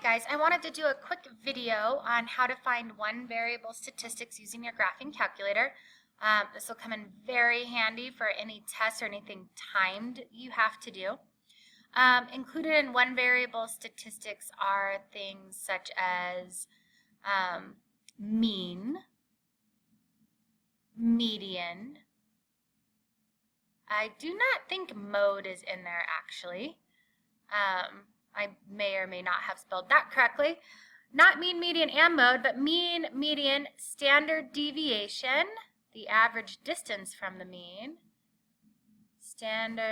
Hi guys, I wanted to do a quick video on how to find one variable statistics using your graphing calculator. This will come in very handy for any tests or anything timed you have to do. Included in one variable statistics are things such as mean, median. I do not think mode is in there actually. I may or may not have spelled that correctly. Not mean, median, and mode, but mean, median, standard deviation, the average distance from the mean, standard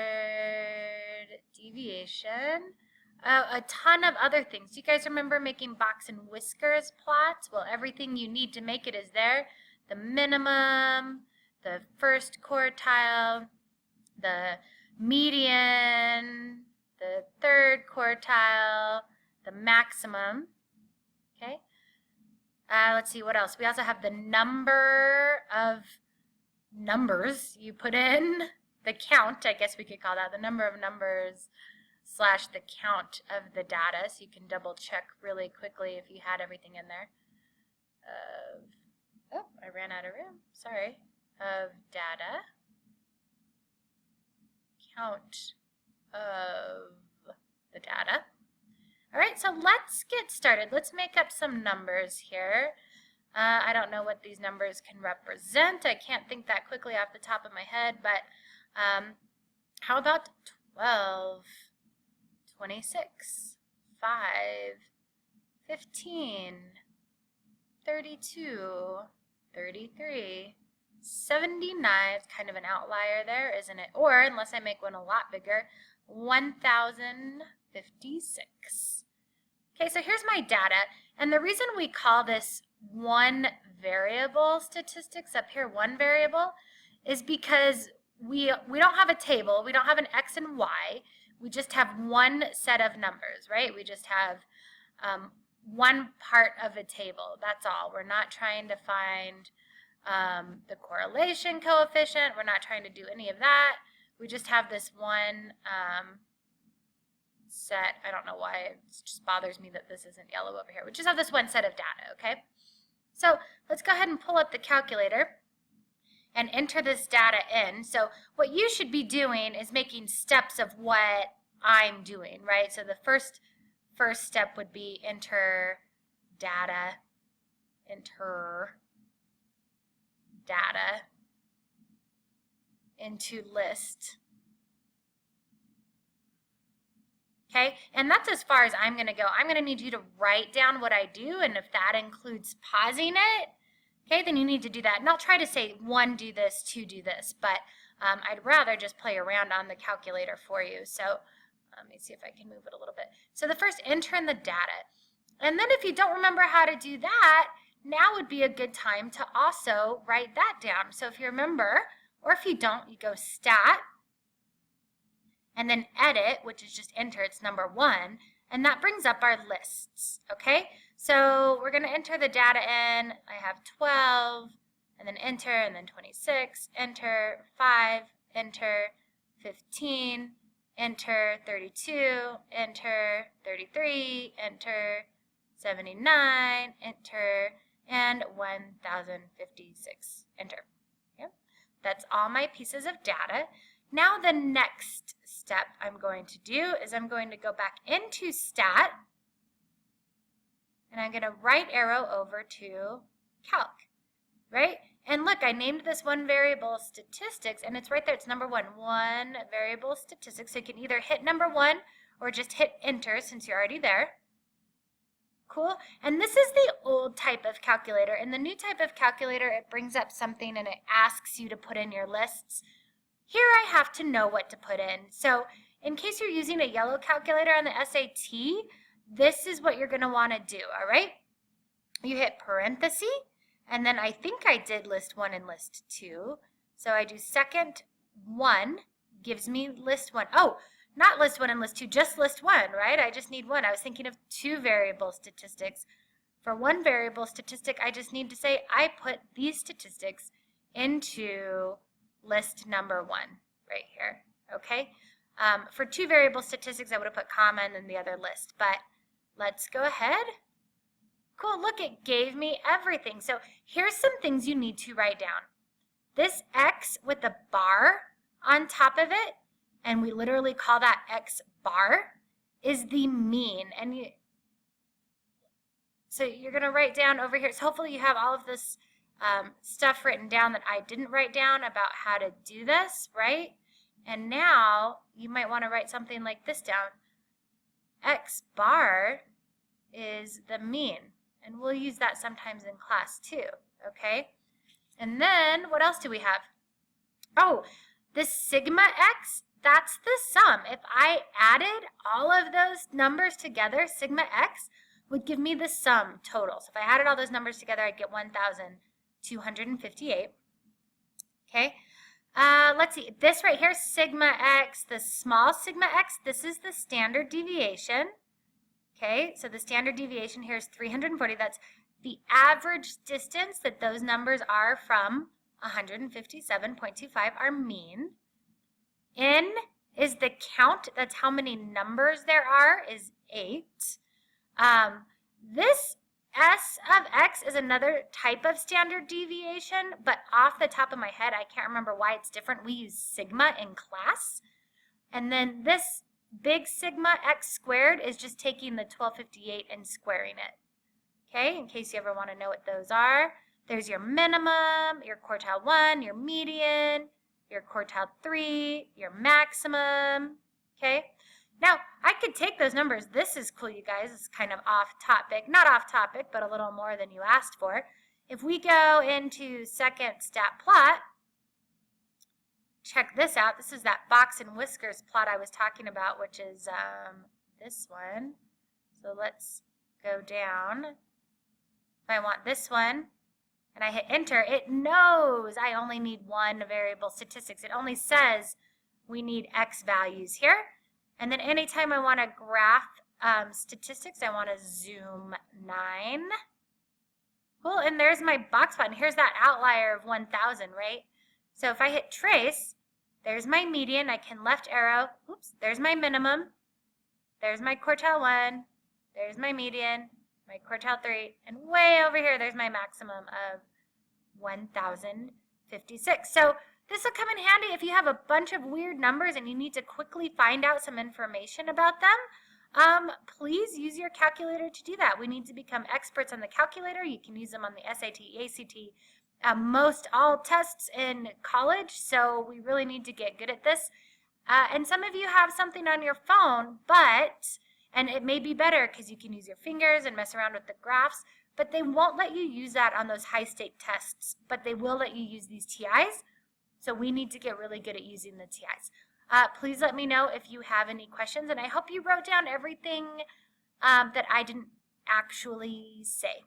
deviation, a ton of other things. You guys remember making box and whiskers plots? Well, everything you need to make it is there. The minimum, the first quartile, the median, the third quartile, the maximum. Okay. Let's see what else. We also have the number of numbers you put in, the count, I guess we could call that, the number of numbers / the count of the data, so you can double check really quickly if you had everything in there. Oh, I ran out of room. Sorry. Of data. Count of the data. All right, so let's get started. Let's make up some numbers here. I don't know what these numbers can represent. I can't think that quickly off the top of my head, but how about 12, 26, 5, 15, 32, 33, 79, it's kind of an outlier there, isn't it? Or, unless I make one a lot bigger, 1056. Okay, so here's my data, and the reason we call this one variable statistics up here, one variable, is because we don't have a table, we don't have an X and Y, we just have one set of numbers, right? We just have one part of a table, that's all. We're not trying to find the correlation coefficient. We're not trying to do any of that. We just have this one set. I don't know why. It just bothers me that this isn't yellow over here. We just have this one set of data, okay? So let's go ahead and pull up the calculator and enter this data in. So what you should be doing is making steps of what I'm doing, right? So the first step would be enter data, into list. Okay, and that's as far as I'm going to go. I'm going to need you to write down what I do, and if that includes pausing it, okay, then you need to do that. And I'll try to say 1, do this, 2, do this, but I'd rather just play around on the calculator for you. So let me see if I can move it a little bit. So the first, enter in the data. And then if you don't remember how to do that, now would be a good time to also write that down. So if you remember, or if you don't, you go stat, and then edit, which is just enter, it's number 1, and that brings up our lists, okay? So we're gonna enter the data in. I have 12, and then enter, and then 26, enter, 5, enter, 15, enter, 32, enter, 33, enter, 79, enter, and 1056, enter. Yep. That's all my pieces of data. Now the next step I'm going to do is I'm going to go back into stat, and I'm going to right arrow over to calc, right? And look, I named this one variable statistics, and it's right there. It's number 1, one variable statistics. So you can either hit number 1 or just hit enter since you're already there. Cool. And this is the old type of calculator. In the new type of calculator, it brings up something and it asks you to put in your lists. Here I have to know what to put in. So in case you're using a yellow calculator on the SAT, this is what you're going to want to do, all right? You hit parenthesis, and then I think I did list 1 and list 2. So I do second 1, gives me list 1. Oh, not list 1 and list 2, just list 1, right? I just need 1. I was thinking of 2 variable statistics. For 1 variable statistic, I just need to say I put these statistics into list number 1 right here, okay? For 2 variable statistics, I would have put comma and then the other list, but let's go ahead. Cool, look, it gave me everything. So here's some things you need to write down. This X with the bar on top of it, and we literally call that X bar, is the mean. And so you're going to write down over here. So hopefully you have all of this stuff written down that I didn't write down about how to do this, right? And now you might want to write something like this down. X bar is the mean. And we'll use that sometimes in class too, okay? And then what else do we have? Oh, this sigma x, that's the sum. If I added all of those numbers together, sigma x would give me the sum total. So if I added all those numbers together, I'd get 1,258. Okay, let's see. This right here, sigma x, the small sigma x, this is the standard deviation. Okay, so the standard deviation here is 340. That's the average distance that those numbers are from 157.25, our mean. N is the count. That's how many numbers there are, is 8. This S of x is another type of standard deviation, but off the top of my head, I can't remember why it's different. We use sigma in class. And then this big sigma x squared is just taking the 1258 and squaring it. Okay, in case you ever want to know what those are. There's your minimum, your quartile 1, your median, your quartile 3, your maximum. Okay, now I could take those numbers. This is cool, you guys. It's kind of off topic. Not off topic, but a little more than you asked for. If we go into second stat plot, check this out. This is that box and whiskers plot I was talking about, which is this one. So let's go down. If I want this one and I hit enter, it knows I only need one variable, statistics. It only says we need X values here. And then anytime I want to graph statistics, I want to zoom 9. Cool, and there's my box button. Here's that outlier of 1,000, right? So if I hit trace, there's my median. I can left arrow. Oops, there's my minimum. There's my quartile 1. There's my median, my quartile 3. And way over here, there's my maximum of 1,056. So this will come in handy if you have a bunch of weird numbers and you need to quickly find out some information about them. Please use your calculator to do that. We need to become experts on the calculator. You can use them on the SAT, ACT, most all tests in college, so we really need to get good at this. And some of you have something on your phone, and it may be better because you can use your fingers and mess around with the graphs, but they won't let you use that on those high-stake tests, but they will let you use these TIs, so we need to get really good at using the TIs. Please let me know if you have any questions, and I hope you wrote down everything that I didn't actually say.